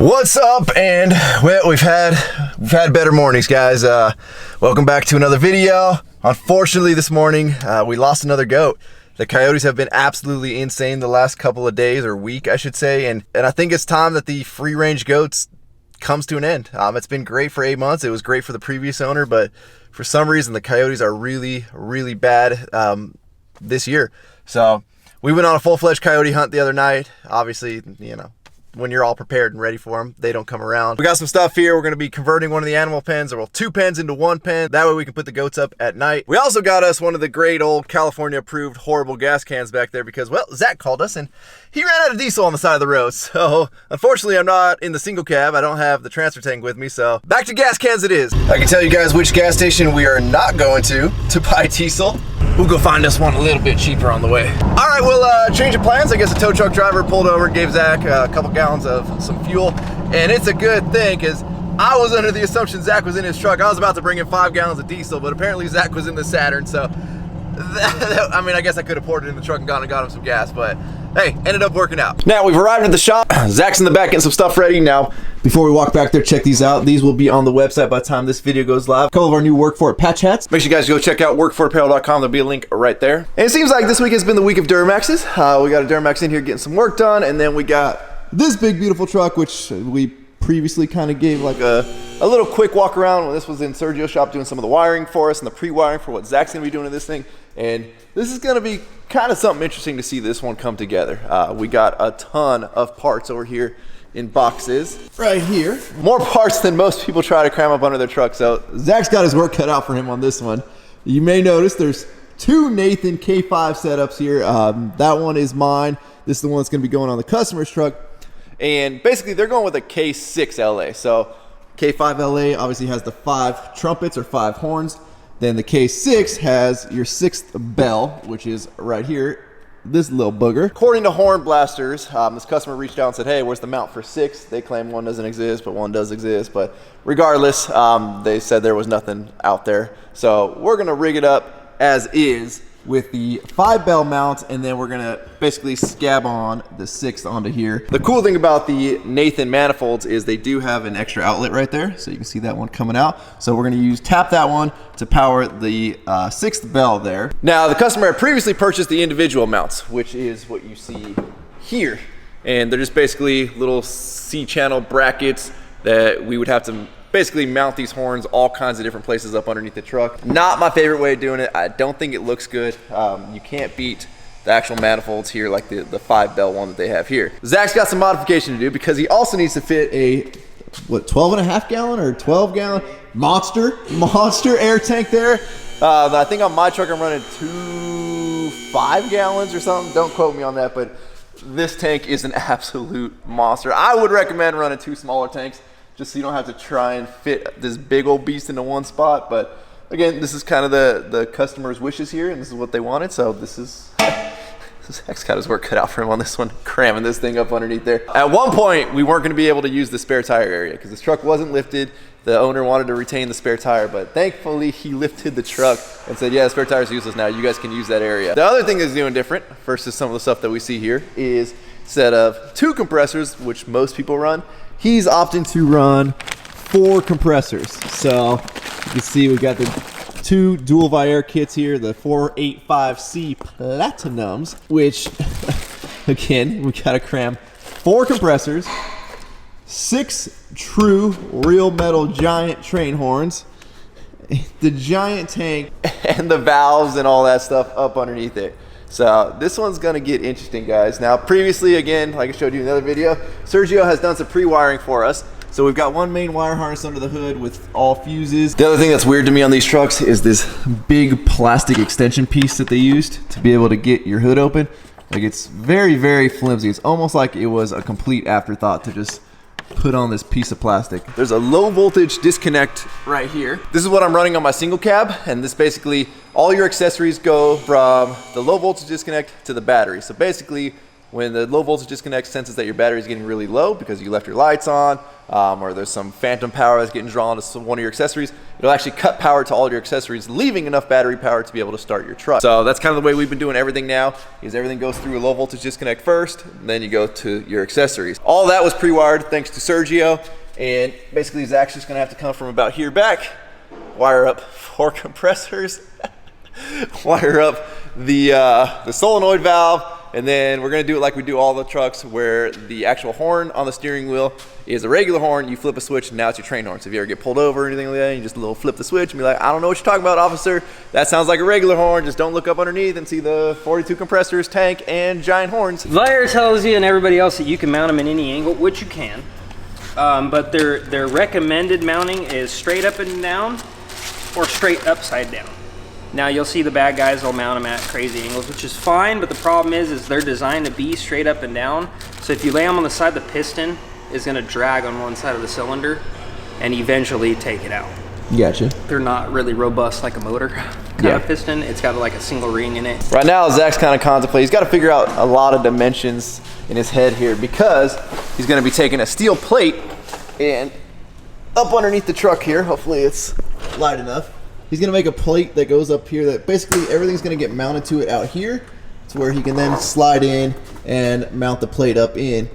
What's up? And well, we've had better mornings, guys. Welcome back to another video. Unfortunately, this morning we lost another goat. The coyotes have been absolutely insane the last couple of days, or week I should say, and I think it's time that the free range goats comes to an end. It's been great for 8 months. It was great for the previous owner, but for some reason the coyotes are really bad this year. So we went on a full-fledged coyote hunt the other night. Obviously, you know, when you're all prepared and ready for them, they don't come around. We got some stuff here. We're going to be converting one of the animal pens, or well, 2 pens into 1 pen. That way we can put the goats up at night. We also got us one of the great old California approved horrible gas cans back there because, well, Zach called us and he ran out of diesel on the side of the road. So unfortunately, I'm not in the single cab. I don't have the transfer tank with me. So back to gas cans it is. I can tell you guys which gas station we are not going to buy diesel. We'll go find us one a little bit cheaper on the way. All right, well, change of plans. I guess a tow truck driver pulled over and gave Zach a couple gallons of some fuel. And it's a good thing because I was under the assumption Zach was in his truck. I was about to bring in 5 gallons of diesel, but apparently Zach was in the Saturn. So, I mean, I guess I could have poured it in the truck and gone and got him some gas, but hey, ended up working out. Now we've arrived at the shop. Zach's in the back getting some stuff ready. Now, before we walk back there, check these out. These will be on the website by the time this video goes live. A couple of our new Work For It patch hats. Make sure you guys go check out workforapparel.com. There'll be a link right there. And it seems like this week has been the week of Duramaxes. We got a Duramax in here getting some work done, and then we got this big beautiful truck, which we previously kind of gave like a little quick walk around when this was in Sergio's shop doing some of the wiring for us and the pre-wiring for what Zach's gonna be doing in this thing. And this is gonna be kind of something interesting to see this one come together. We got a ton of parts over here in boxes right here. More parts than most people try to cram up under their truck. So Zach's got his work cut out for him on this one. You may notice there's 2 Nathan K5 setups here. That one is mine. This is the one that's gonna be going on the customer's truck. And basically they're going with a K6 LA. So K5 LA obviously has the 5 trumpets or 5 horns. Then the K6 has your 6th bell, which is right here, this little booger. According to Horn Blasters, this customer reached out and said, hey, where's the mount for 6? They claim one doesn't exist, but one does exist. But regardless, they said there was nothing out there. So we're gonna rig it up as is with the 5 bell mount, and then we're gonna basically scab on the 6th onto here. The cool thing about the Nathan manifolds is they do have an extra outlet right there, so you can see that one coming out. So we're gonna tap that one to power the 6th bell there. Now the customer had previously purchased the individual mounts, which is what you see here. And they're just basically little C-channel brackets that we would have to basically mount these horns all kinds of different places up underneath the truck. Not my favorite way of doing it. I don't think it looks good. You can't beat the actual manifolds here like the 5 bell one that they have here. Zach's got some modification to do because he also needs to fit a, what, 12.5 gallon or 12 gallon monster air tank there. I think on my truck I'm running 2 5 gallons or something. Don't quote me on that, but this tank is an absolute monster. I would recommend running 2 smaller tanks, just so you don't have to try and fit this big old beast into one spot. But again, this is kind of the customer's wishes here, and this is what they wanted. So this is Zach's got his work cut out for him on this one, cramming this thing up underneath there. At one point, we weren't going to be able to use the spare tire area because this truck wasn't lifted. The owner wanted to retain the spare tire, but thankfully he lifted the truck and said, yeah, the spare tire is useless now. You guys can use that area. The other thing that's doing different versus some of the stuff that we see here is instead of 2 compressors, which most people run, he's opting to run 4 compressors. So you can see we've got the 2 dual Viair kits here, the 485C Platinums, which again, we gotta cram 4 compressors, 6 true real metal giant train horns, the giant tank, and the valves and all that stuff up underneath it. So this one's gonna get interesting, guys. Now previously, again, like I showed you in the other video, Sergio has done some pre-wiring for us. So we've got 1 main wire harness under the hood with all fuses. The other thing that's weird to me on these trucks is this big plastic extension piece that they used to be able to get your hood open. Like, it's very flimsy. It's almost like it was a complete afterthought to just put on this piece of plastic. There's a low voltage disconnect right here. This is what I'm running on my single cab, and this basically, all your accessories go from the low voltage disconnect to the battery. So basically, when the low voltage disconnect senses that your battery is getting really low because you left your lights on, or there's some phantom power that's getting drawn to one of your accessories, it'll actually cut power to all your accessories, leaving enough battery power to be able to start your truck. So that's kind of the way we've been doing everything now, is everything goes through a low voltage disconnect first, and then you go to your accessories. All that was pre-wired thanks to Sergio, and basically Zach's just gonna have to come from about here back, wire up 4 compressors, wire up the solenoid valve, and then we're gonna do it like we do all the trucks, where the actual horn on the steering wheel is a regular horn. You flip a switch and now it's your train horn. So if you ever get pulled over or anything like that, you just flip the switch and be like, I don't know what you're talking about, officer. That sounds like a regular horn. Just don't look up underneath and see the 42 compressors, tank, and giant horns. Wire tells you and everybody else that you can mount them in any angle, which you can. But their recommended mounting is straight up and down or straight upside down. Now you'll see the bad guys will mount them at crazy angles, which is fine, but the problem is they're designed to be straight up and down. So if you lay them on the side, the piston is gonna drag on one side of the cylinder and eventually take it out. Gotcha. They're not really robust like a motor kind of piston. It's got like a single ring in it. Right now, Zach's kind of contemplating. He's got to figure out a lot of dimensions in his head here, because he's gonna be taking a steel plate and up underneath the truck here, hopefully it's light enough, he's gonna make a plate that goes up here that basically everything's gonna get mounted to it out here, to where he can then slide in and mount the plate up in.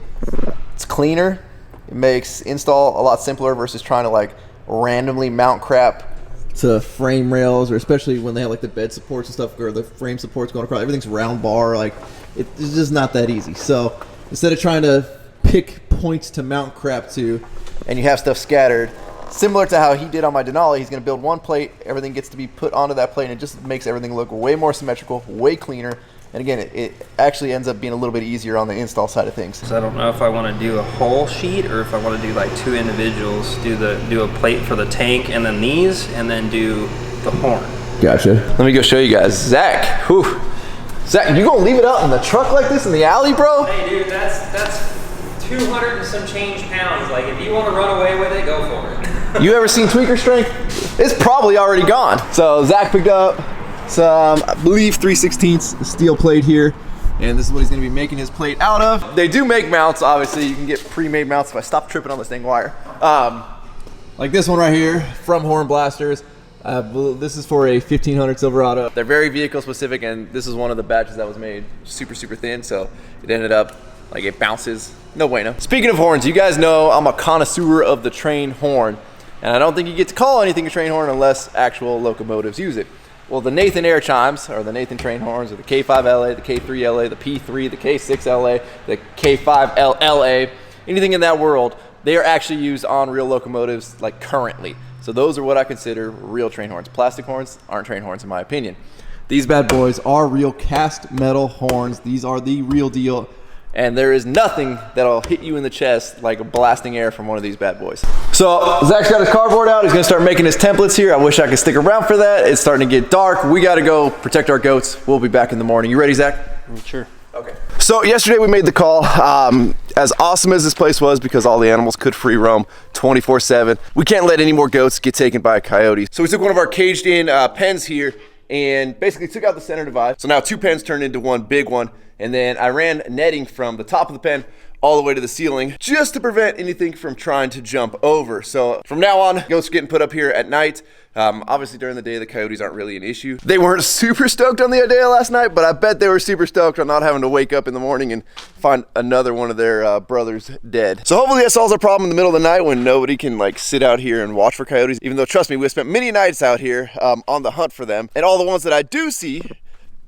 It's cleaner. It makes install a lot simpler versus trying to like randomly mount crap to frame rails, or especially when they have like the bed supports and stuff, or the frame supports going across. Everything's round bar. Like it's just not that easy. So instead of trying to pick points to mount crap to, and you have stuff scattered, similar to how he did on my Denali, he's going to build one plate, everything gets to be put onto that plate, and it just makes everything look way more symmetrical, way cleaner, and again, it actually ends up being a little bit easier on the install side of things. So I don't know if I want to do a whole sheet or if I want to do like 2 individuals, do a plate for the tank and then these, and then do the horn. Gotcha. Let me go show you guys. Zach, whew. Zach, you gonna leave it out in the truck like this in the alley, bro? Hey dude, that's 200 and some change pounds. Like if you want to run away with it, go for it. You ever seen tweaker strength? It's probably already gone. So Zach picked up some, I believe 3/16 steel plate here, and this is what he's gonna be making his plate out of. They do make mounts, obviously. You can get pre-made mounts if I stop tripping on this dang wire. Like this one right here from Horn Blasters. This is for a 1500 Silverado. They're very vehicle specific, and this is one of the batches that was made super thin, so it ended up like it bounces. No bueno. Speaking of horns, you guys know I'm a connoisseur of the train horn, and I don't think you get to call anything a train horn unless actual locomotives use it. Well, the Nathan air chimes, or the Nathan train horns, or the K5LA, the K3LA, the P3, the K6LA, the K5LLA, anything in that world, they are actually used on real locomotives like currently. So those are what I consider real train horns. Plastic horns aren't train horns in my opinion. These bad boys are real cast metal horns. These are the real deal. And there is nothing that'll hit you in the chest like blasting air from one of these bad boys. So Zach's got his cardboard out. He's gonna start making his templates here. I wish I could stick around for that. It's starting to get dark. We gotta go protect our goats. We'll be back in the morning. You ready, Zach? Sure. Okay. So yesterday we made the call. As awesome as this place was, because all the animals could free roam 24/7, we can't let any more goats get taken by a coyote. So we took one of our caged in pens here and basically took out the center divide. So now 2 pens turned into one big one. And then I ran netting from the top of the pen all the way to the ceiling just to prevent anything from trying to jump over. So from now on, goats are getting put up here at night. Obviously during the day, the coyotes aren't really an issue. They weren't super stoked on the idea last night, but I bet they were super stoked on not having to wake up in the morning and find another one of their brothers dead. So hopefully that solves our problem in the middle of the night when nobody can like sit out here and watch for coyotes. Even though, trust me, we spent many nights out here on the hunt for them. And all the ones that I do see,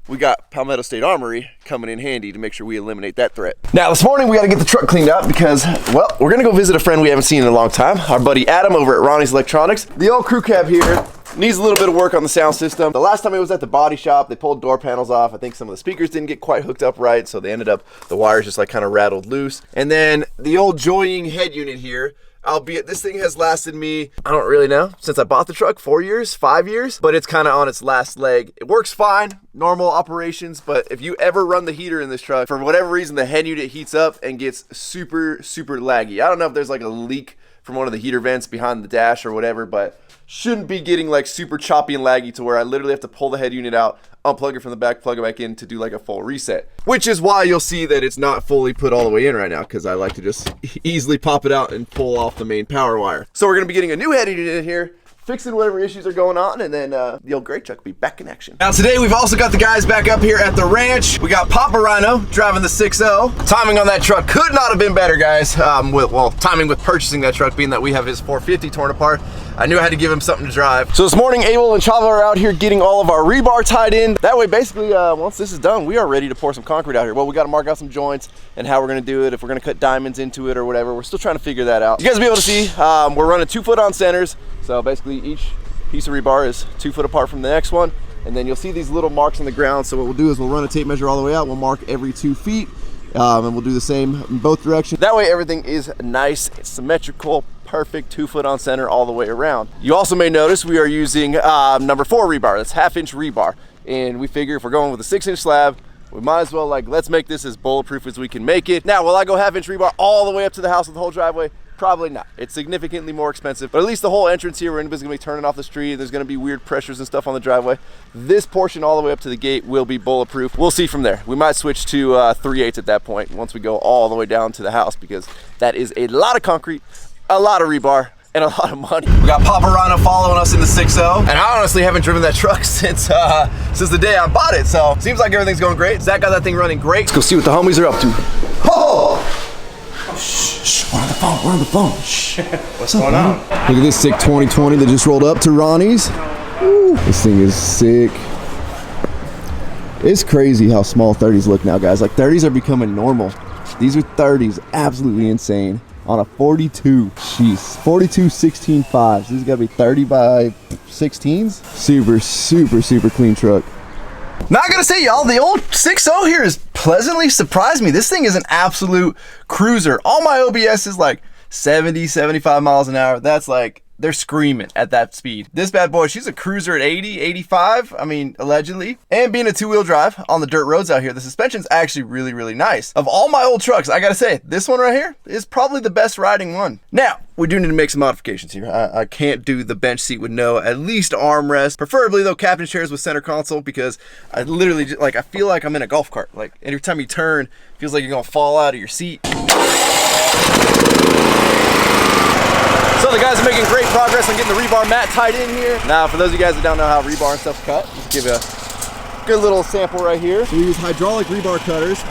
we got Palmetto State Armory coming in handy to make sure we eliminate that threat. Now this morning we got to get the truck cleaned up because, well, we're gonna go visit a friend we haven't seen in a long time, our buddy Adam over at Ronnie's Electronics. The old crew cab here needs a little bit of work on the sound system. The last time it was at the body shop, they pulled door panels off. I think some of the speakers didn't get quite hooked up right, so they ended up, the wires just like kind of rattled loose. And then the old iYing head unit here, albeit this thing has lasted me, I don't really know, since I bought the truck, 4 years, 5 years, but it's kind of on its last leg. It works fine, normal operations, but if you ever run the heater in this truck, for whatever reason, the head unit heats up and gets super laggy. I don't know if there's like a leak from one of the heater vents behind the dash or whatever, but shouldn't be getting like super choppy and laggy to where I literally have to pull the head unit out, unplug it from the back, plug it back in to do like a full reset. Which is why you'll see that it's not fully put all the way in right now, because I like to just easily pop it out and pull off the main power wire. So we're gonna be getting a new head unit in here, fixing whatever issues are going on, and then the old gray truck will be back in action. Now today we've also got the guys back up here at the ranch. We got HYPERLITE driving the 6.0. Timing on that truck could not have been better, guys. Timing with purchasing that truck, being that we have his 450 torn apart. I knew I had to give him something to drive. So this morning, Abel and Chava are out here getting all of our rebar tied in. That way, basically, once this is done, we are ready to pour some concrete out here. Well, we got to mark out some joints and how we're gonna do it, if we're gonna cut diamonds into it or whatever. We're still trying to figure that out. You guys will be able to see, we're running 2 foot on centers. So basically each piece of rebar is 2 foot apart from the next one. And then you'll see these little marks on the ground. So what we'll do is we'll run a tape measure all the way out. We'll mark every 2 feet. And we'll do the same in both directions. That way everything is nice, symmetrical, perfect, 2 foot on center all the way around. You also may notice we are using number 4 rebar. That's 1/2 inch rebar. And we figure if we're going with a 6-inch slab, we might as well, let's make this as bulletproof as we can make it. Now, will I go 1/2 inch rebar all the way up to the house with the whole driveway? Probably not. It's significantly more expensive, but at least the whole entrance here where anybody's gonna be turning off the street, there's gonna be weird pressures and stuff on the driveway. This portion all the way up to the gate will be bulletproof. We'll see from there. We might switch to 3/8 at that point once we go all the way down to the house, because that is a lot of concrete, a lot of rebar, and a lot of money. We got HYPERLITE following us in the 6.0, and I honestly haven't driven that truck since the day I bought it, so seems like everything's going great. Zach got that thing running great. Let's go see what the homies are up to. Oh! Shh, we're on the phone, we're on the phone. Shh. What's going on? Look at this sick 2020 that just rolled up to Ronnie's. Woo. This thing is sick. It's crazy how small 30s look now, guys. Like 30s are becoming normal. These are 30s, absolutely insane. On a 42, jeez, 42 16.5s. This is gotta be 30 by 16s. Super, super, super clean truck. Not gonna say, y'all, the old 6.0 here has pleasantly surprised me. This thing is an absolute cruiser. All my OBS is like 70, 75 miles an hour. That's like, they're screaming at that speed. This bad boy, she's a cruiser at 80, 85, I mean, allegedly. And being a 2-wheel drive on the dirt roads out here, the suspension's actually really, really nice. Of all my old trucks, I gotta say, this one right here is probably the best riding one. Now, we do need to make some modifications here. I can't do the bench seat with no at least armrest. Preferably though, captain chairs with center console, because I literally just, I feel like I'm in a golf cart. Like every time you turn, it feels like you're gonna fall out of your seat. So the guys are making great progress on getting the rebar mat tied in here. Now, for those of you guys that don't know how rebar and stuff's cut, just give you a good little sample right here. So we use hydraulic rebar cutters.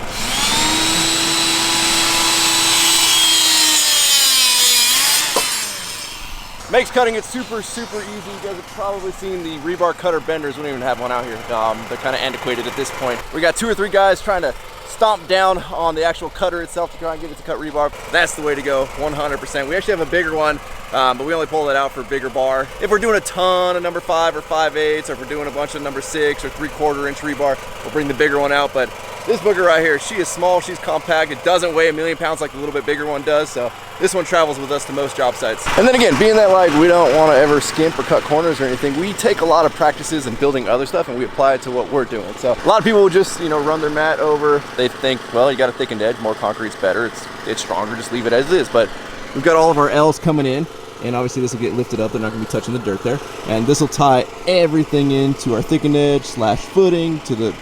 Makes cutting it super, super easy. You guys have probably seen the rebar cutter benders. We don't even have one out here. They're kind of antiquated at this point. We got 2 or 3 guys trying to stomp down on the actual cutter itself to try and get it to cut rebar. That's the way to go, 100%. We actually have a bigger one, but we only pull it out for a bigger bar. If we're doing a ton of number 5 or 5/8, or if we're doing a bunch of number 6 or 3/4 inch rebar, we'll bring the bigger one out. But this booger right here, she is small, she's compact. It doesn't weigh a million pounds like the little bit bigger one does, so this one travels with us to most job sites. And then again, being that like we don't want to ever skimp or cut corners or anything, we take a lot of practices in building other stuff and we apply it to what we're doing. So a lot of people will just, you know, run their mat over. They think, well, you got a thickened edge, more concrete's better, it's stronger, just leave it as is. But we've got all of our L's coming in, and obviously this will get lifted up. They're not gonna be touching the dirt there. And this will tie everything into our thickened edge slash footing, to the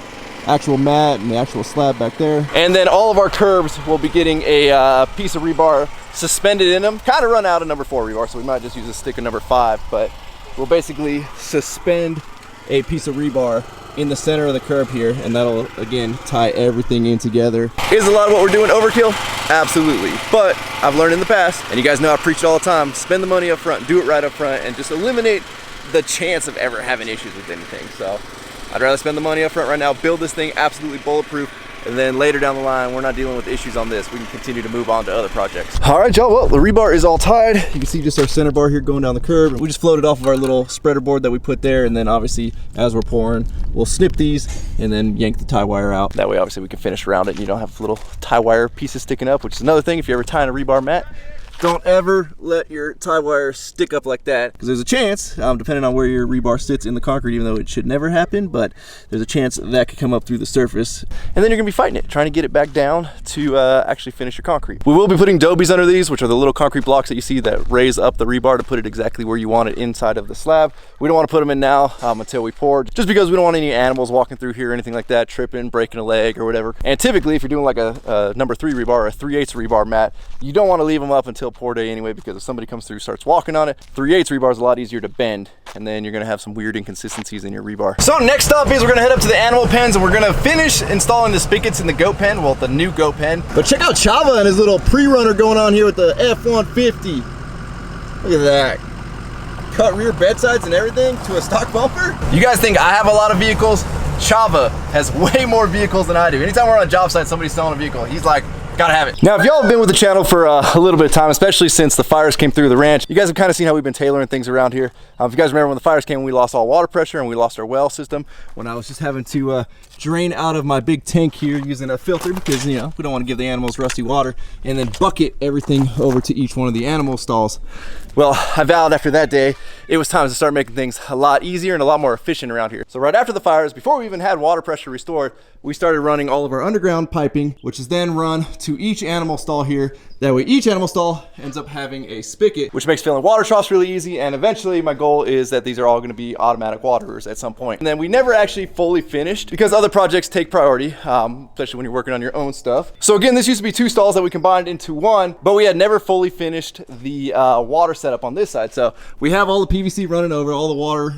actual mat and the actual slab back there. And then all of our curbs will be getting a piece of rebar suspended in them. Kind of run out of number 4 rebar, so we might just use a stick of number 5, but we'll basically suspend a piece of rebar in the center of the curb here, and that'll again tie everything in together. Is a lot of what we're doing overkill? Absolutely, but I've learned in the past, and you guys know I preach it all the time, spend the money up front, do it right up front, and just eliminate the chance of ever having issues with anything. So I'd rather spend the money up front right now, build this thing absolutely bulletproof, and then later down the line, we're not dealing with issues on this. We can continue to move on to other projects. All right, y'all, well, the rebar is all tied. You can see just our center bar here going down the curb. We just floated off of our little spreader board that we put there, and then obviously, as we're pouring, we'll snip these and then yank the tie wire out. That way, obviously, we can finish around it and you don't have little tie wire pieces sticking up, which is another thing. If you're ever tying a rebar mat, don't ever let your tie wire stick up like that, because there's a chance, depending on where your rebar sits in the concrete, even though it should never happen, but there's a chance that could come up through the surface. And then you're gonna be fighting it, trying to get it back down to actually finish your concrete. We will be putting dobies under these, which are the little concrete blocks that you see that raise up the rebar to put it exactly where you want it inside of the slab. We don't want to put them in now until we pour, just because we don't want any animals walking through here or anything like that, tripping, breaking a leg or whatever. And typically, if you're doing like a number 3 rebar or a 3/8 rebar mat, you don't want to leave them up until pour day anyway, because if somebody comes through, starts walking on it, 3/8 rebar is a lot easier to bend, and then you're gonna have some weird inconsistencies in your rebar. So next up is we're gonna head up to the animal pens, and we're gonna finish installing the spigots in the goat pen, well, the new goat pen. But check out Chava and his little pre-runner going on here with the F-150. Look at that. Cut rear bedsides and everything to a stock bumper. You guys think I have a lot of vehicles? Chava has way more vehicles than I do. Anytime we're on a job site, somebody's selling a vehicle, he's like, gotta have it. Now, if y'all have been with the channel for a little bit of time, especially since the fires came through the ranch, you guys have kind of seen how we've been tailoring things around here. If you guys remember when the fires came, we lost all water pressure and we lost our well system. When I was just having to drain out of my big tank here using a filter, because, you know, we don't want to give the animals rusty water, and then bucket everything over to each one of the animal stalls. Well, I vowed after that day, it was time to start making things a lot easier and a lot more efficient around here. So right after the fires, before we even had water pressure restored, we started running all of our underground piping, which is then run to each animal stall here. That way each animal stall ends up having a spigot, which makes filling water troughs really easy. And eventually my goal is that these are all gonna be automatic waterers at some point. And then we never actually fully finished because other projects take priority, especially when you're working on your own stuff. So again, this used to be 2 stalls that we combined into 1, but we had never fully finished the water setup on this side. So we have all the PVC running over, all the water,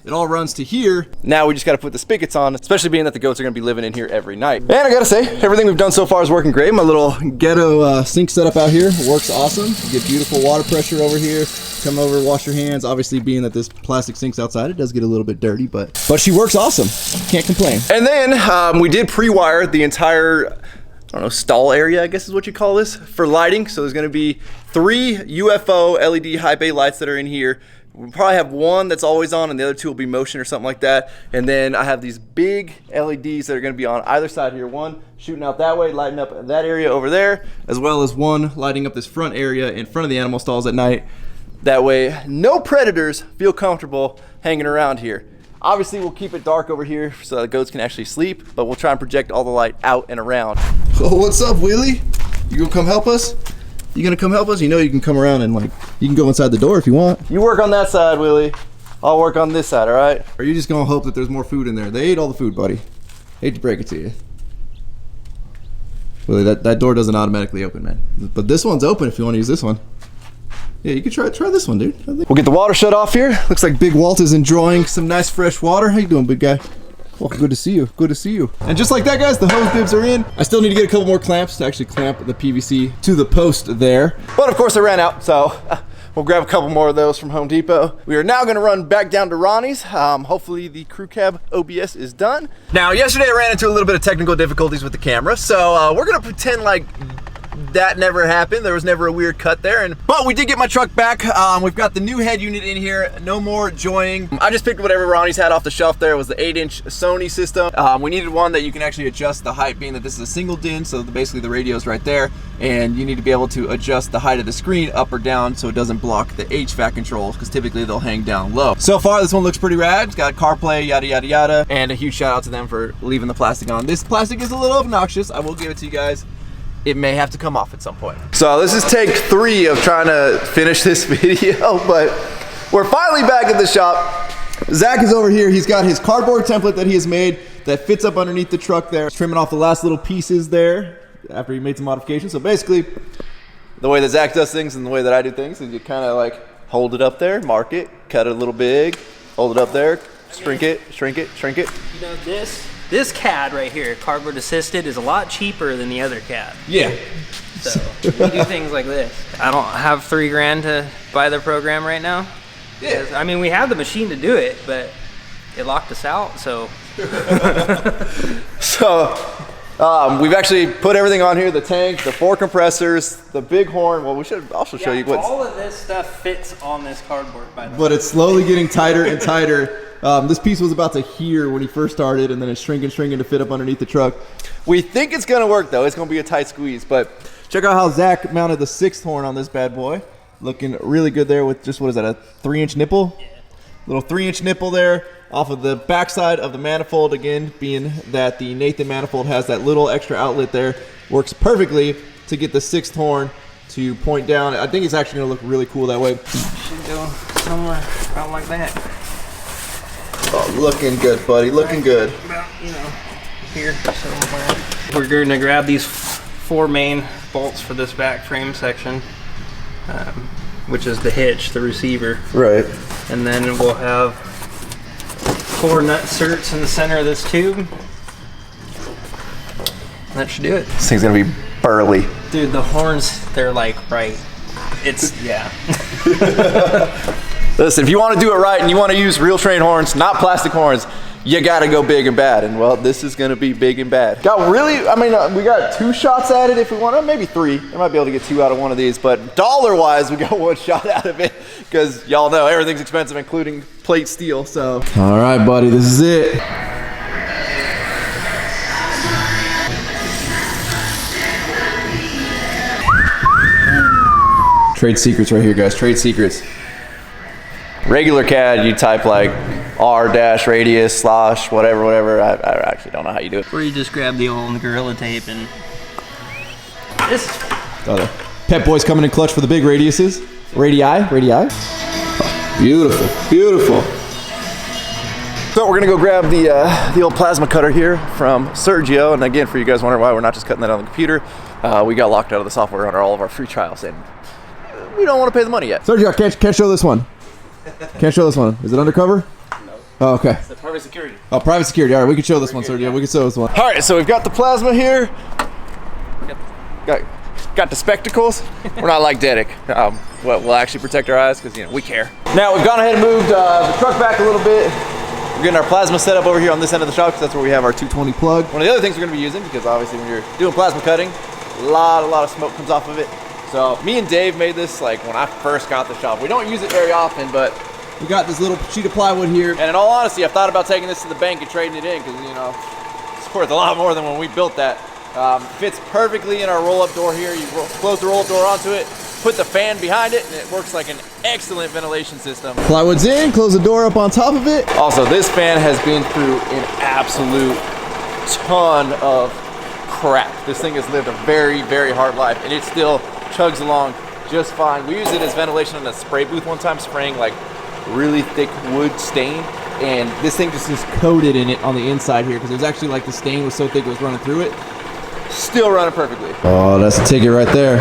it all runs to here. Now we just got to put the spigots on, especially being that the goats are going to be living in here every night. And I got to say, everything we've done so far is working great. My little ghetto sink setup out here works awesome. You get beautiful water pressure over here. Come over, wash your hands. Obviously, being that this plastic sink's outside, it does get a little bit dirty, but she works awesome. Can't complain. And then we did pre-wire the entire, I don't know, stall area, I guess is what you call this, for lighting. So there's going to be 3 UFO LED high bay lights that are in here. We'll probably have 1 that's always on and the other 2 will be motion or something like that. And then I have these big LEDs that are gonna be on either side here. 1 shooting out that way, lighting up that area over there, as well as 1 lighting up this front area in front of the animal stalls at night. That way, no predators feel comfortable hanging around here. Obviously, we'll keep it dark over here so the goats can actually sleep, but we'll try and project all the light out and around. Oh, what's up, Willie? You gonna come help us? You gonna come help us? You know you can come around and like, you can go inside the door if you want. You work on that side, Willie. I'll work on this side, all right? Or are you just gonna hope that there's more food in there? They ate all the food, buddy. Hate to break it to you. Willie, that door doesn't automatically open, man. But this one's open if you wanna use this one. Yeah, you can try this one, dude. We'll get the water shut off here. Looks like Big Walt is enjoying some nice fresh water. How you doing, big guy? Well, good to see you. Good to see you. And just like that, guys, the hose bibs are in. I still need to get a couple more clamps to actually clamp the PVC to the post there. But of course I ran out, so we'll grab a couple more of those from Home Depot. We are now gonna run back down to Ronnie's. Hopefully the crew cab OBS is done. Now, yesterday I ran into a little bit of technical difficulties with the camera, so we're gonna pretend like that never happened. There was never a weird cut there, but we did get my truck back. We've got the new head unit in here, no more joining. I just picked whatever Ronnie's had off the shelf there. It was the 8-inch Sony system. We needed one that you can actually adjust the height, being that this is a single DIN, so basically the radio's right there, and you need to be able to adjust the height of the screen up or down so it doesn't block the HVAC controls, because typically they'll hang down low. So far, this one looks pretty rad. It's got CarPlay, yada, yada, yada, and a huge shout out to them for leaving the plastic on. This plastic is a little obnoxious, I will give it to you guys. It may have to come off at some point. So this is take 3 of trying to finish this video, but we're finally back at the shop. Zach is over here. He's got his cardboard template that he has made that fits up underneath the truck there. He's trimming off the last little pieces there after he made some modifications. So basically, the way that Zach does things and the way that I do things is you kind of like hold it up there, mark it, cut it a little big, hold it up there, shrink it, shrink it, shrink it. You know, this CAD right here, cardboard assisted, is a lot cheaper than the other CAD. Yeah. So we do things like this. I don't have $3 grand to buy the program right now. Yeah. I mean, we have the machine to do it, but it locked us out, so. So we've actually put everything on here, the tank, the 4 compressors, the big horn. Well, we should also show you what's. All of this stuff fits on this cardboard, by the way. But it's slowly getting tighter and tighter. This piece was about to here when he first started, and then it's shrinking to fit up underneath the truck. We think it's gonna work though. It's gonna be a tight squeeze, but Check out how Zach mounted the 6th horn on this bad boy. Looking really good there with just, what is that, a 3-inch nipple? Yeah. Little 3-inch nipple there off of the backside of the manifold. Again, being that the Nathan manifold has that little extra outlet there, works perfectly to get the 6th horn to point down. I think it's actually gonna look really cool that way. Should go somewhere about like that. Oh, looking good, buddy, looking good. About, you know, here somewhere. We're gonna grab these 4 main bolts for this back frame section, which is the hitch, the receiver. Right. And then we'll have 4 nut certs in the center of this tube. That should do it. This thing's gonna be burly. Dude, the horns, they're like right. It's, yeah. Listen, if you want to do it right and you want to use real train horns, not plastic horns, you gotta go big and bad. And well, this is gonna be big and bad. Got really, I mean, we got 2 shots at it if we want, maybe 3. I might be able to get 2 out of one of these, but dollar-wise, we got 1 shot out of it because y'all know everything's expensive, including plate steel, so. All right, buddy, this is it. Trade secrets right here, guys, trade secrets. Regular CAD, you type like r-radius / whatever. I actually don't know how you do it. Or you just grab the old Gorilla Tape and this. Oh, the Pep Boys coming in clutch for the big radiuses. Radii. Oh, beautiful. So we're gonna go grab the old plasma cutter here from Sergio. And again, for you guys wondering why we're not just cutting that on the computer, we got locked out of the software under all of our free trials, and we don't want to pay the money yet. Sergio, can't show this one. Can't show this one. Is it undercover? No. Oh, okay. It's the private security. Oh, private security. All right, we can show this one, Sergio. Yeah. We can show this one. All right, so we've got the plasma here. Got the spectacles. We're not like Dedic. We'll actually protect our eyes because, you know, we care. Now, we've gone ahead and moved the truck back a little bit. We're getting our plasma set up over here on this end of the shop because that's where we have our 220 plug. One of the other things we're going to be using, because obviously when you're doing plasma cutting, a lot of smoke comes off of it. So me and Dave made this like when I first got the shop. We don't use it very often, but we got this little sheet of plywood here. And in all honesty, I've thought about taking this to the bank and trading it in because, you know, it's worth a lot more than when we built that. Fits perfectly in our roll-up door here. You close the roll-up door onto it, put the fan behind it, and it works like an excellent ventilation system. Plywood's in, close the door up on top of it. Also, this fan has been through an absolute ton of crap. This thing has lived a very hard life, and it still chugs along just fine. We use it as ventilation in a spray booth one time, spraying like really thick wood stain, and this thing just is coated in it on the inside here because it was actually like the stain was so thick it was running through it. Still running perfectly. Oh, that's a ticket right there.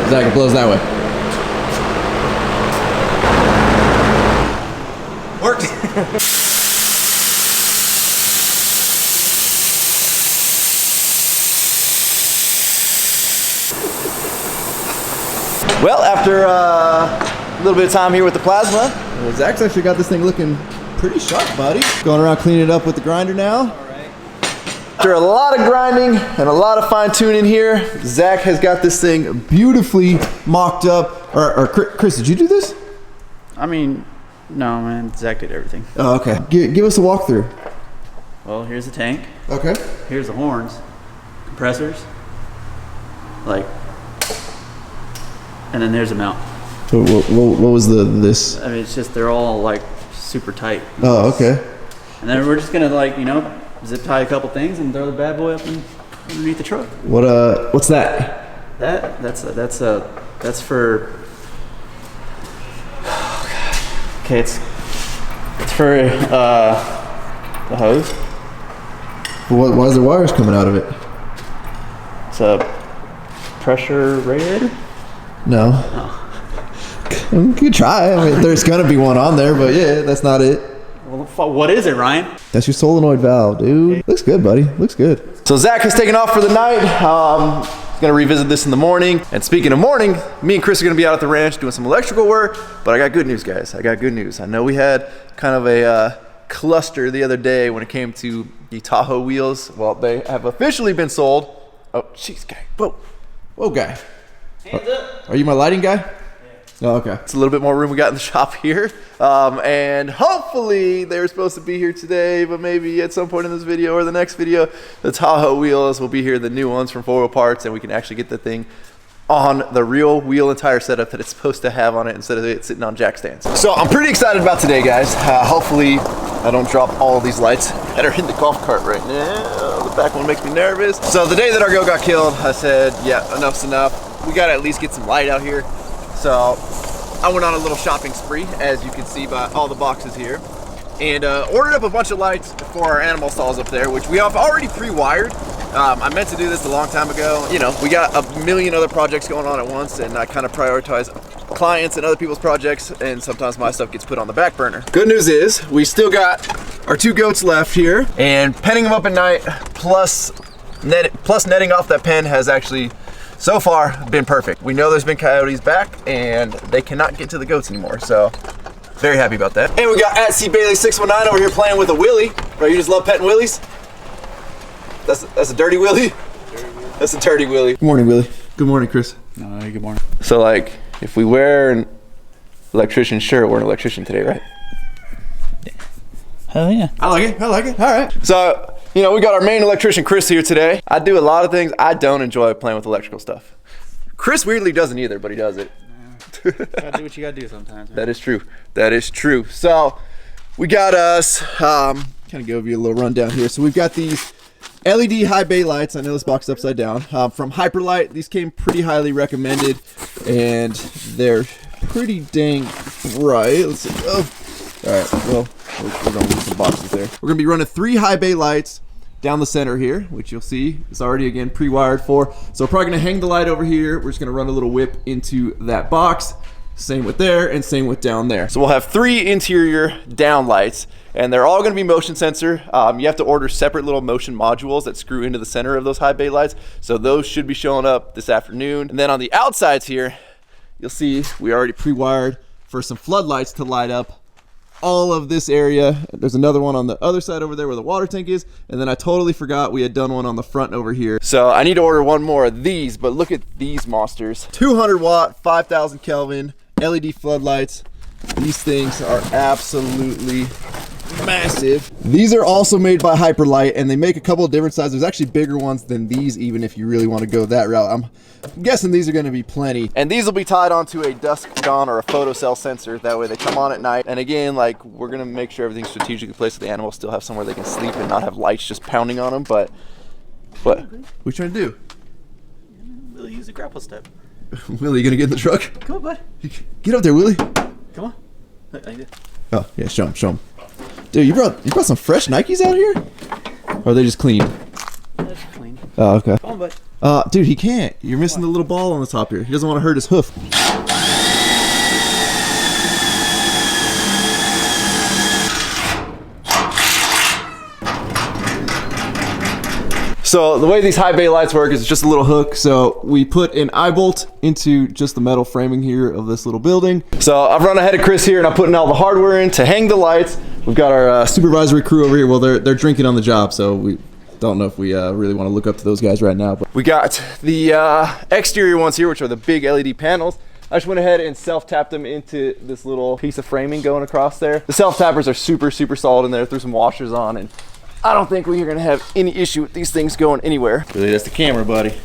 Zach, it blows that way. Works. Well, after a little bit of time here with the plasma, Zach's actually got this thing looking pretty sharp, buddy. Going around cleaning it up with the grinder now. All right. After a lot of grinding and a lot of fine tuning here, Zach has got this thing beautifully mocked up. Or Chris, did you do this? I mean, no, man. Zach did everything. Oh, okay. Give us a walkthrough. Well, here's the tank. Okay. Here's the horns, compressors, like, and then there's a mount. So what was this? I mean, it's just they're all like super tight. Oh, okay. And then we're just gonna, like, you know, zip tie a couple things and throw the bad boy up underneath the truck. What's that? That's for. Okay, it's for the hose. Why is there wires coming out of it? It's a pressure radiator. No. Oh. You could try. I mean, there's gonna be one on there, but yeah, that's not it. Well, what is it, Ryan? That's your solenoid valve, dude. Okay. Looks good, buddy. Looks good. So Zach has taken off for the night. He's gonna revisit this in the morning. And speaking of morning, me and Chris are gonna be out at the ranch doing some electrical work. But I got good news, guys. I got good news. I know we had kind of a cluster the other day when it came to the Tahoe wheels. Well, they have officially been sold. Oh, jeez, guy. Whoa, guy. Hands up. Are you my lighting guy? Oh, okay. It's a little bit more room we got in the shop here. And hopefully they're supposed to be here today, but maybe at some point in this video or the next video, the Tahoe wheels will be here, the new ones from 4 Wheel Parts, and we can actually get the thing on the real wheel and tire setup that it's supposed to have on it instead of it sitting on jack stands. So I'm pretty excited about today, guys. Hopefully I don't drop all of these lights that are in the golf cart right now. The back one makes me nervous. So the day that our goat got killed, I said, yeah, enough's enough. We gotta at least get some light out here. So I went on a little shopping spree, as you can see by all the boxes here, and ordered up a bunch of lights for our animal stalls up there, which we have already pre-wired. I meant to do this a long time ago. You know, we got a million other projects going on at once, and I kind of prioritize clients and other people's projects, and sometimes my stuff gets put on the back burner. Good news is we still got our 2 goats left here, and penning them up at night plus netting off that pen has actually so far been perfect. We know there's been coyotes back and they cannot get to the goats anymore, so very happy about that. And we got at cbailey619 over here playing with a willy. Right, you just love petting willies? That's a dirty willy? That's a dirty willy. Good morning, Willie. Good morning, Chris. Good morning. So like, if we wear an electrician shirt, we're an electrician today, right? Hell yeah. I like it, all right. So, you know, we got our main electrician, Chris, here today. I do a lot of things. I don't enjoy playing with electrical stuff. Chris weirdly doesn't either, but he does it. Gotta do what you gotta do sometimes, man. That is true. That is true. So, we got us, kind of give you a little rundown here. So, we've got these LED high bay lights. I know this box is upside down. From HYPERLITE. These came pretty highly recommended, and they're pretty dang bright. Let's see. Oh. All right, well, we're gonna lose some boxes there. We're gonna be running 3 high bay lights down the center here, which you'll see is already, again, pre-wired for. So we're probably gonna hang the light over here. We're just gonna run a little whip into that box. Same with there and same with down there. So we'll have 3 interior down lights, and they're all gonna be motion sensor. You have to order separate little motion modules that screw into the center of those high bay lights. So those should be showing up this afternoon. And then on the outsides here, you'll see we already pre-wired for some floodlights to light up all of this area. There's another one on the other side over there where the water tank is, and then I totally forgot we had done one on the front over here. So I need to order one more of these, but look at these monsters. 200 watt, 5,000 Kelvin LED floodlights. These things are absolutely massive. These are also made by HYPERLITE, and they make a couple of different sizes. There's actually bigger ones than these, even if you really want to go that route. I'm guessing these are going to be plenty. And these will be tied onto a dusk dawn or a photocell sensor. That way they come on at night. And again, like, we're going to make sure everything's strategically placed so the animals still have somewhere they can sleep and not have lights just pounding on them. But what are you trying to do? Willie, use a grapple step. Willie, you going to get in the truck? Come on, bud. Get up there, Willie. Come on. Oh, yeah, show him. Dude, you brought some fresh Nikes out here? Or are they just clean? That's clean. Oh, okay. Come on, bud. Dude, he can't. You're missing the little ball on the top here. He doesn't want to hurt his hoof. So the way these high bay lights work is just a little hook. So we put an eye bolt into just the metal framing here of this little building. So I've run ahead of Chris here and I'm putting all the hardware in to hang the lights. We've got our supervisory crew over here. Well, they're drinking on the job, so we don't know if we really want to look up to those guys right now. But we got the exterior ones here, which are the big LED panels. I just went ahead and self-tapped them into this little piece of framing going across there. The self-tappers are super, super solid in there. Threw some washers on, and I don't think we're gonna have any issue with these things going anywhere. Really, that's the camera, buddy.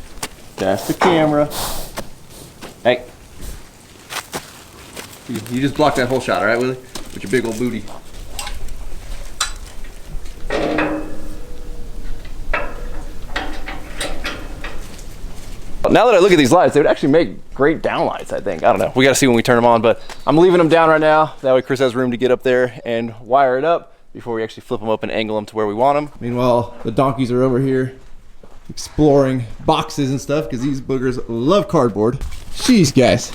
That's the camera. Hey. You just blocked that whole shot, all right, Willie? With your big old booty. Now that I look at these lights, they would actually make great downlights, I think. I don't know. We got to see when we turn them on, but I'm leaving them down right now. That way Chris has room to get up there and wire it up before we actually flip them up and angle them to where we want them. Meanwhile, the donkeys are over here exploring boxes and stuff because these boogers love cardboard. Jeez, guys.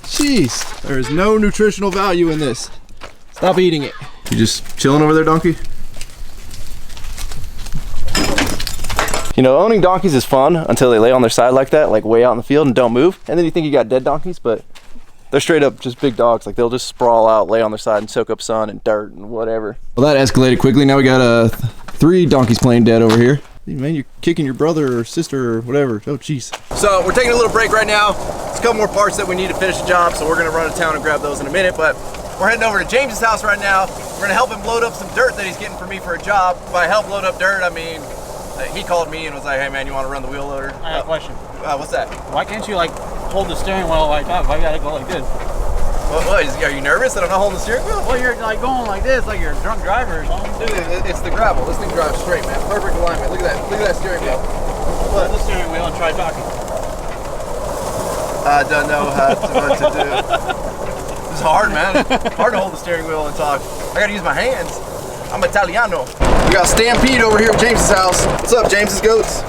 Jeez. There is no nutritional value in this. Stop eating it. You just chilling over there, donkey? You know, owning donkeys is fun until they lay on their side like that, like way out in the field and don't move. And then you think you got dead donkeys, but they're straight up just big dogs. Like they'll just sprawl out, lay on their side and soak up sun and dirt and whatever. Well, that escalated quickly. Now we got 3 donkeys playing dead over here. Man, you're kicking your brother or sister or whatever. Oh, jeez. So we're taking a little break right now. There's a couple more parts that we need to finish the job, so we're gonna run to town and grab those in a minute. But we're heading over to James's house right now. We're gonna help him load up some dirt that he's getting for me for a job. By help load up dirt, I mean he called me and was like, "Hey man, you want to run the wheel loader?" I have a question. What's that? Why can't you like hold the steering wheel like that? Why you gotta go like this? Are you nervous that I'm not holding the steering wheel? Well, you're like going like this, like you're a drunk driver or something. Dude, it's the gravel. This thing drives straight, man. Perfect alignment. Look at that. Look at that steering wheel. Hold the steering wheel and try talking. I don't know what to do. It's hard, man. Hard to hold the steering wheel and talk. I gotta use my hands. I'm Italiano. We got Stampede over here at James's house. What's up, James's goats?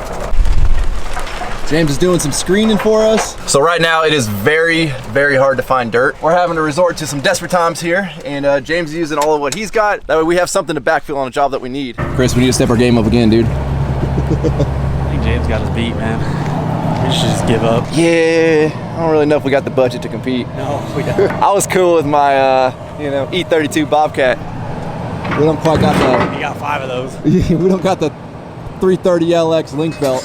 James is doing some screening for us. So right now it is very, very hard to find dirt. We're having to resort to some desperate times here, and James is using all of what he's got. That way we have something to backfill on a job that we need. Chris, we need to step our game up again, dude. I think James got his beat, man. We should just give up. Yeah, I don't really know if we got the budget to compete. No, we don't. I was cool with my, E32 Bobcat. We don't quite got the. You got 5 of those. We don't got the 330LX link belt.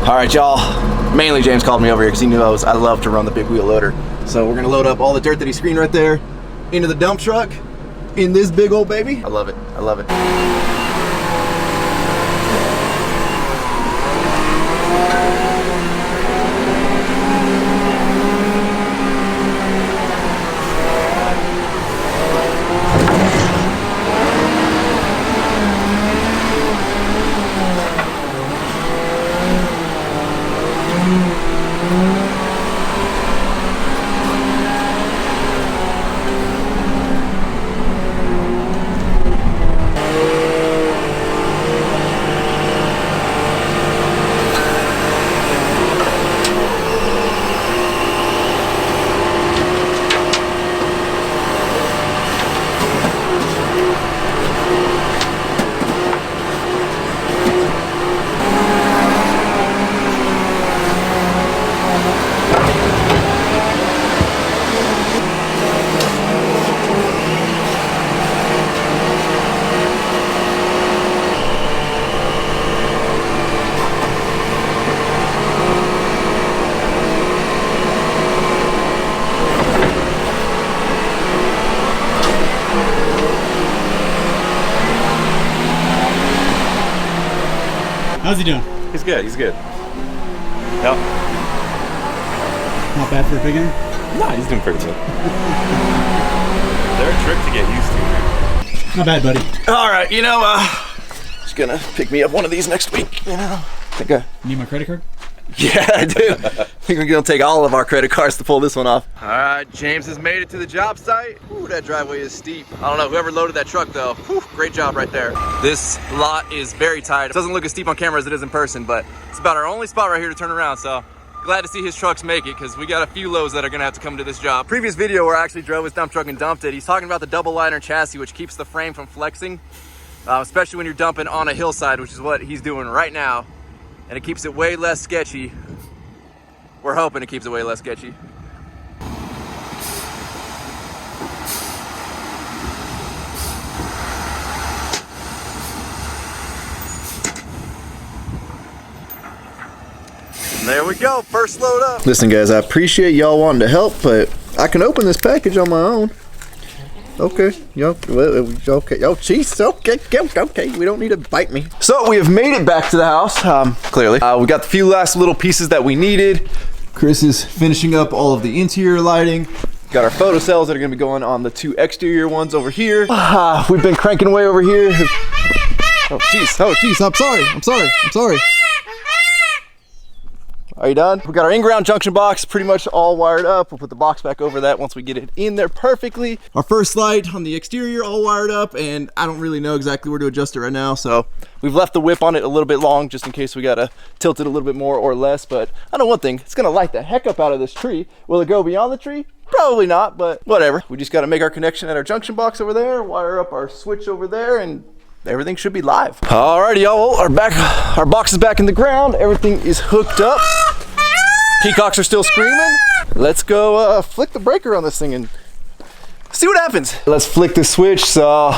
All right, y'all. Mainly James called me over here because he knew I love to run the big wheel loader. So we're gonna load up all the dirt that he screened right there into the dump truck in this big old baby. I love it. I love it. How's he doing? He's good. He's good. Yep. Not bad for a beginner? Nah, he's doing pretty good. They're a trick to get used to, man. Not bad, buddy. All right, just gonna pick me up one of these next week. Think Need my credit card? Yeah, I do. I think we're gonna take all of our credit cards to pull this one off. All right, James has made it to the job site. Ooh, that driveway is steep. I don't know, whoever loaded that truck though, whew, great job right there. This lot is very tight. It doesn't look as steep on camera as it is in person, but it's about our only spot right here to turn around, so glad to see his trucks make it because we got a few loads that are gonna have to come to this job. Previous video where I actually drove his dump truck and dumped it, he's talking about the double liner chassis, which keeps the frame from flexing, especially when you're dumping on a hillside, which is what he's doing right now. And it keeps it way less sketchy. We're hoping it keeps it way less sketchy. And there we go, first load up. Listen guys, I appreciate y'all wanting to help, but I can open this package on my own. Okay, okay, oh jeez, okay, we don't need to bite me. So we have made it back to the house, clearly. We got the few last little pieces that we needed. Chris is finishing up all of the interior lighting. Got our photo cells that are gonna be going on the 2 exterior ones over here. We've been cranking away over here. Oh jeez, I'm sorry. Are you done? We got our in-ground junction box pretty much all wired up. We'll put the box back over that once we get it in there perfectly. Our first light on the exterior all wired up, and I don't really know exactly where to adjust it right now, so we've left the whip on it a little bit long just in case we gotta tilt it a little bit more or less. But I know one thing, it's gonna light the heck up out of this tree. Will it go beyond the tree? Probably not, but whatever. We just gotta make our connection at our junction box over there, wire up our switch over there, and everything should be live. Alrighty, y'all, our box is back in the ground. Everything is hooked up. Peacocks are still screaming. Let's go flick the breaker on this thing and see what happens. Let's flick the switch. So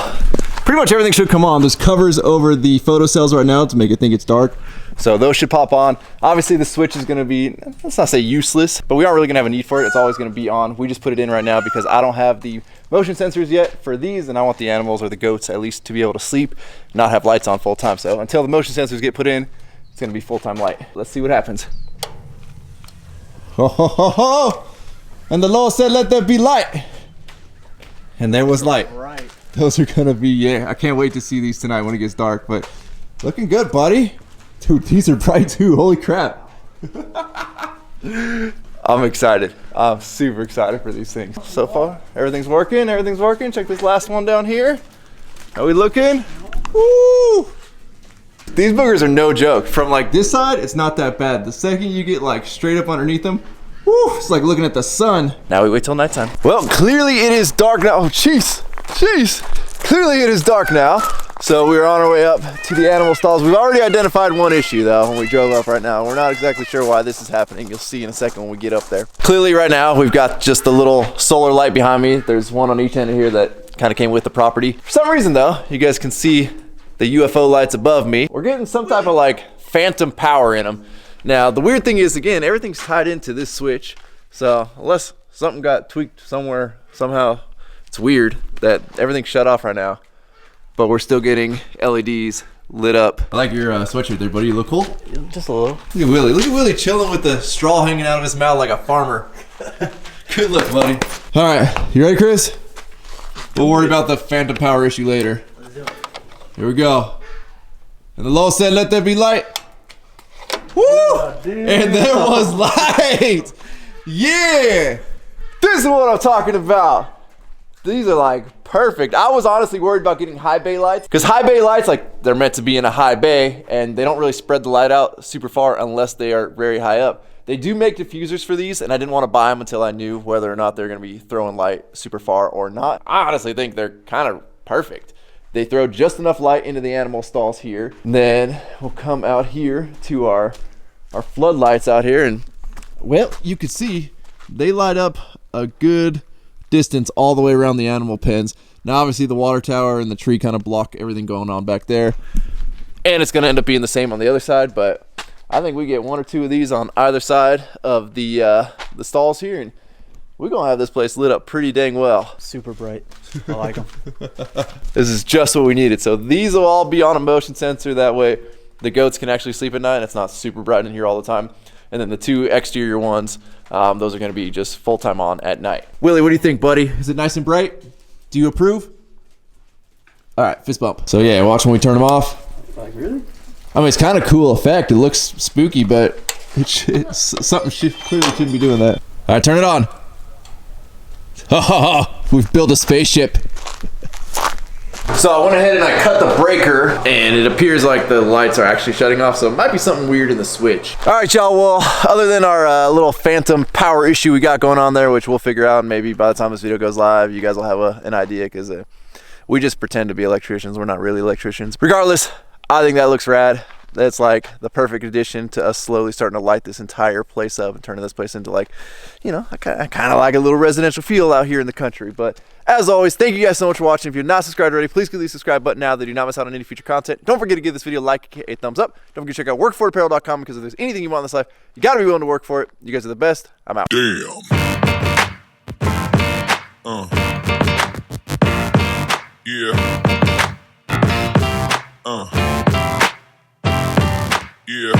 pretty much everything should come on. There's covers over the photocells right now to make it think it's dark. So those should pop on. Obviously the switch is gonna be, let's not say useless, but we aren't really gonna have a need for it. It's always gonna be on. We just put it in right now because I don't have the motion sensors yet for these, and I want the animals or the goats at least to be able to sleep, not have lights on full time. So until the motion sensors get put in, it's gonna be full-time light. Let's see what happens. Ho, ho, ho, ho. And the Lord said, let there be light. And there was light. Right. Those are gonna be, yeah, I can't wait to see these tonight when it gets dark, but looking good, buddy. Dude, these are bright too, holy crap. I'm excited. I'm super excited for these things. So far, everything's working, Check this last one down here. How we looking? Woo! These boogers are no joke. From like this side, it's not that bad. The second you get like straight up underneath them, woo, it's like looking at the sun. Now we wait till nighttime. Well, clearly it is dark now. Oh, jeez. Clearly it is dark now. So we're on our way up to the animal stalls. We've already identified one issue though when we drove up right now. We're not exactly sure why this is happening. You'll see in a second when we get up there. Clearly right now we've got just the little solar light behind me. There's one on each end of here that kind of came with the property. For some reason though, you guys can see the UFO lights above me. We're getting some type of like phantom power in them. Now the weird thing is, again, everything's tied into this switch. So unless something got tweaked somewhere, somehow, it's weird that everything's shut off right now. But we're still getting LEDs lit up. I like your sweatshirt there, buddy. You look cool. Just a little. Look at Willie. Look at Willie chilling with the straw hanging out of his mouth like a farmer. Good look, buddy. All right, you ready, Chris? We'll worry about the phantom power issue later. Here we go. And the Lord said, let there be light. Woo! And there was light. Yeah. This is what I'm talking about. These are like perfect. I was honestly worried about getting high bay lights because high bay lights, like, they're meant to be in a high bay and they don't really spread the light out super far unless they are very high up. They do make diffusers for these, and I didn't want to buy them until I knew whether or not they're going to be throwing light super far or not. I honestly think they're kind of perfect. They throw just enough light into the animal stalls here. And then we'll come out here to our floodlights out here, and well, you can see they light up a good distance all the way around the animal pens. Now obviously the water tower and the tree kind of block everything going on back there, and it's going to end up being the same on the other side, but I think we get one or two of these on either side of the stalls here, and we're going to have this place lit up pretty dang well. Super bright. I like them. This is just what we needed. So these will all be on a motion sensor. That way the goats can actually sleep at night and it's not super bright in here all the time. And then the two exterior ones, those are going to be just full-time on at night. Willie, what do you think, buddy? Is it nice and bright? Do you approve? All right, fist bump. So yeah, watch when we turn them off. Like, really? I mean, it's kind of cool effect. It looks spooky, but it's something clearly shouldn't be doing that. All right, turn it on. We've built a spaceship. So I went ahead and I cut the breaker, and it appears like the lights are actually shutting off, so it might be something weird in the switch. All right, y'all, well, other than our little phantom power issue we got going on there, which we'll figure out, and maybe by the time this video goes live, you guys will have an idea, because we just pretend to be electricians. We're not really electricians. Regardless, I think that looks rad. That's like the perfect addition to us slowly starting to light this entire place up and turning this place into, like, you know, I kind of like a little residential feel out here in the country. But as always, thank you guys so much for watching. If you're not subscribed already, please click the subscribe button now. That you do not miss out on any future content. Don't forget to give this video a like, a thumbs up. Don't forget to check out workforapparel.com, because if there's anything you want in this life, you got to be willing to work for it. You guys are the best. I'm out. Damn. Yeah. Yeah.